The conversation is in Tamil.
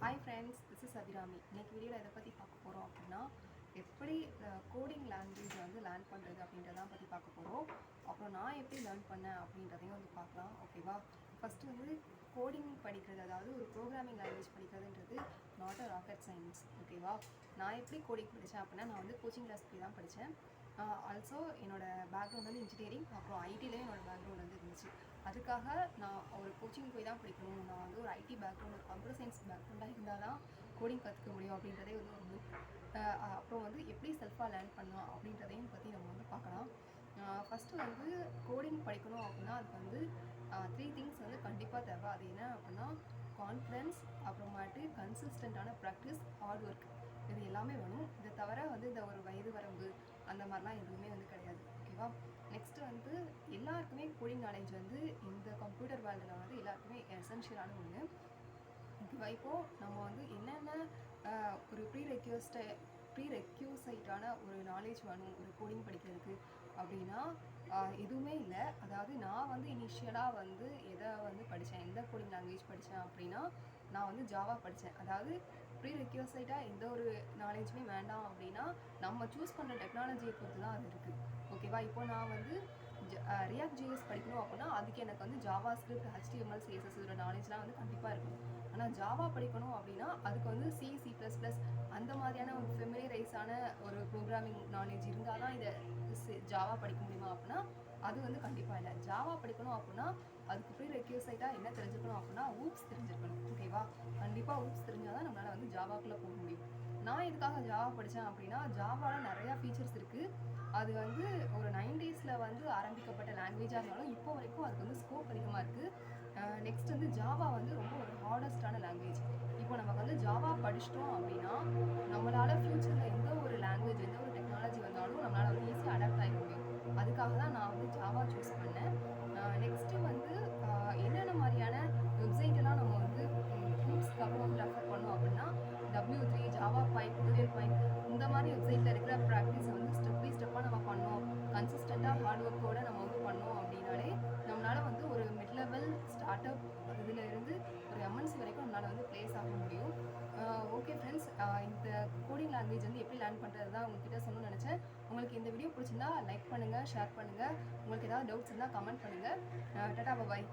Hi friends, this is Abirami. இன்றைக்கி வீடியோவில் எதை பற்றி பார்க்க போகிறோம் அப்படின்னா, எப்படி கோடிங் லாங்குவேஜை வந்து லேர்ன் பண்ணுறது அப்படின்றதான் பற்றி பார்க்க போகிறோம். அப்புறம் நான் எப்படி லேர்ன் பண்ணேன் அப்படின்றதையும் வந்து பார்க்கலாம். ஓகேவா? ஃபஸ்ட்டு வந்து கோடிங் படிக்கிறது, அதாவது ஒரு ப்ரோக்ராமிங் லாங்குவேஜ் படிக்கிறதுன்றது நாட் அ ராக்கெட் சயின்ஸ். ஓகேவா? நான் எப்படி கோடிங் படித்தேன் அப்படின்னா, நான் வந்து கோச்சிங் கிளாஸ் போய் தான் படித்தேன். ஆல்சோ என்னோடய பேக்ரவுண்ட் வந்து இன்ஜினியரிங், அப்புறம் ஐடிலேயும் என்னோடய பேக்ரவுண்ட் வந்து இருந்துச்சு. அதுக்காக நான் ஒரு கோச்சிங் போய் தான் படிக்கணும், நான் வந்து ஒரு ஐடி பேக்ரவுண்ட், ஒரு கம்ப்யூட்டர் சயின்ஸ் பேக்ரவுண்டாக இருந்தால் தான் கோடிங் கற்றுக்க முடியும் அப்படின்றதே வந்து ஒரு அப்புறம் வந்து எப்படி செல்ஃபாக லேர்ன் பண்ணலாம் அப்படின்றதையும் பற்றி நம்ம வந்து பார்க்கலாம். ஃபஸ்ட்டு வந்து கோடிங் படிக்கணும் அப்படின்னா அதுக்கு வந்து 3 திங்ஸ் வந்து கண்டிப்பாக தேவை. அது என்ன அப்படின்னா கான்ஃபிடன்ஸ், அப்புறமாட்டு கன்சிஸ்டண்ட்டான ப்ராக்டிஸ், ஹார்ட் ஒர்க், இது எல்லாமே வேணும். இதை தவிர வந்து இந்த ஒரு வயது வரம்பு அந்த மாதிரிலாம் எதுவுமே வந்து கிடையாது. ஓகேவா? நெக்ஸ்ட்டு வந்து எல்லாருக்குமே கோடிங் நாலேஜ் வந்து இந்த கம்ப்யூட்டர் வேர்ல்டில் வந்து எல்லாருக்குமே எசென்ஷியலான ஒன்று. ஓகேவா? இப்போது நம்ம வந்து என்னென்ன ஒரு ப்ரீரெக்யூசைட்டான ஒரு நாலேஜ் வேணும் ஒரு கோடிங் படிக்கிறதுக்கு அப்படின்னா எதுவுமே இல்லை. அதாவது நான் வந்து இனிஷியலாக வந்து எதை வந்து படித்தேன், எந்த கோடிங் லாங்குவேஜ் படித்தேன் அப்படின்னா நான் வந்து ஜாவா படித்தேன். அதாவது ப்ரீரெக்யூசைட்டாக எந்த ஒரு நாலேஜுமே வேண்டாம் அப்படின்னா நம்ம சூஸ் பண்ணுற டெக்னாலஜியை பொறுத்து தான் அது இருக்குது. ஓகேவா? இப்போ நான் வந்து ரியாக்ட் ஜிஎஸ் படிக்கணும் அப்படின்னா அதுக்கு எனக்கு வந்து ஜாவா ஸ்கிரிப்ட், HTML, CSS இதோட நாலேஜ்லாம் வந்து கண்டிப்பாக இருக்கும். ஆனால் ஜாவா படிக்கணும் அப்படின்னா அதுக்கு வந்து C++ அந்த மாதிரியான ஒரு ஃபெமிலியரைஸான ஒரு ப்ரோக்ராமிங் நாலேஜ் இருந்தால் தான் இதை ஜாவா படிக்க முடியுமா அப்படின்னா அது வந்து கண்டிப்பாக இல்லை. ஜாவா படிக்கணும் அப்படின்னா அதுக்கு ப்ரீரெக்யூசைட்டாக என்ன தெரிஞ்சுக்கணும் அப்படின்னா ஊப்ஸ் தெரிஞ்சுக்கணும். ஓகேவா? கண்டிப்பாக ஊப்ஸ் தெரிஞ்சால் தான் நம்மளால் வந்து ஜாவாக்குள்ளே போக முடியும். நான் எதுக்காக ஜாவா படித்தேன் அப்படின்னா ஜாவாவில் நிறையா ஃபீச்சர்ஸ் இருக்குது. அது வந்து ஒரு 90s வந்து ஆரம்பிக்கப்பட்ட லாங்குவேஜாக இருந்தாலும் இப்போ வரைக்கும் அதுக்கு வந்து ஸ்கோப் அதிகமாக இருக்குது. நெக்ஸ்ட் வந்து ஜாவா வந்து ரொம்ப ஒரு ஹார்டஸ்டான லாங்குவேஜ். இப்போ நமக்கு வந்து ஜாவா படிச்சிட்டோம் அப்படின்னா நம்மளால் ஃப்யூச்சரில் எந்த ஒரு லாங்குவேஜ், எந்த ஒரு டெக்னாலஜி வந்தாலும் நம்மளால் வந்து ஈஸியாக அடாப்ட் ஆகிக்க முடியும். அதுக்காக தான் நான் வந்து ஜாவா சூஸ் பண்ணேன். நெக்ஸ்ட்டு வந்து என்னென்ன மாதிரியான வெப்சைட்டெல்லாம் நம்ம வந்து ப்ரூஃப்ஸ்க்காக வந்து ரெஃபர் பண்ணோம் அப்படின்னா W3, Java point, tutorial point, இந்த மாதிரி வெப்சைட்டில் இருக்கிற ப்ராக்டிஸை வந்து ஸ்டெப் பை ஸ்டெப்பாக நம்ம பண்ணோம், கன்சிஸ்டண்ட்டாக ஹார்ட் ஒர்க்கோடு நம்ம வந்து பண்ணோம் அப்படின்னாலே நம்மளால் வந்து ஒரு மிட் லெவல் ஸ்டார்ட் அப் இதில் இருந்து ஒரு MNC வரைக்கும் நம்மளால் வந்து ப்ளேஸ் ஆக முடியும். ஓகே ஃப்ரெண்ட்ஸ், இந்த கோடிங் லாங்குவேஜ் வந்து எப்படி லேர்ன் பண்ணுறது தான் உங்ககிட்ட சொல்லணும்னு நினச்சேன். உங்களுக்கு இந்த வீடியோ பிடிச்சிருந்தா லைக் பண்ணுங்கள், ஷேர் பண்ணுங்கள். உங்களுக்கு ஏதாவது டவுட்ஸ் இருந்தால் கமெண்ட் பண்ணுங்கள். டாடா, பாய்.